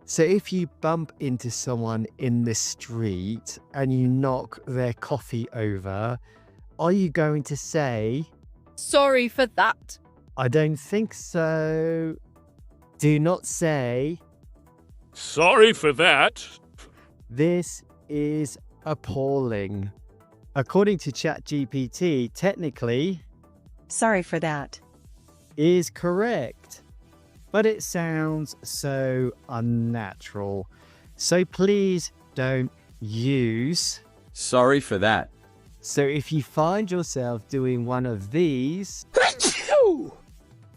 So if you bump into someone in the street and you knock their coffee over, are you going to say, Sorry for that. I don't think so? Do not say, Sorry for that. this is appalling. According to ChatGPT, technically, Sorry for that. is correct. But it sounds so unnatural. So please don't use. Sorry for that. So if you find yourself doing one of these,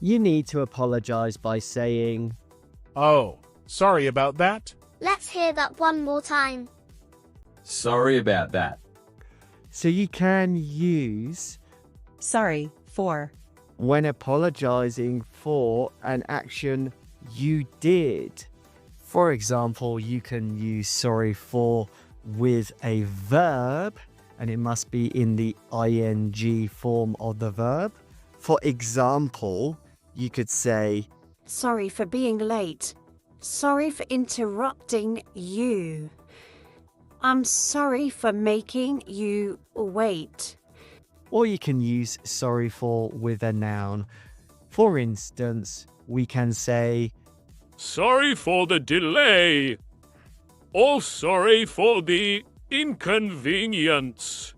you need to apologize by saying, Oh, sorry about that. Let's hear that one more time. Sorry about that. so you can use Sorry for. when apologizing for an action you did. For example, you can use sorry for with a verb, and it must be in the ing form of the verb. For example, you could say, Sorry for being late. Sorry for interrupting you. I'm sorry for making you wait. or you can use sorry for with a noun. For instance, we can say, Sorry for the delay. Or sorry for the inconvenience.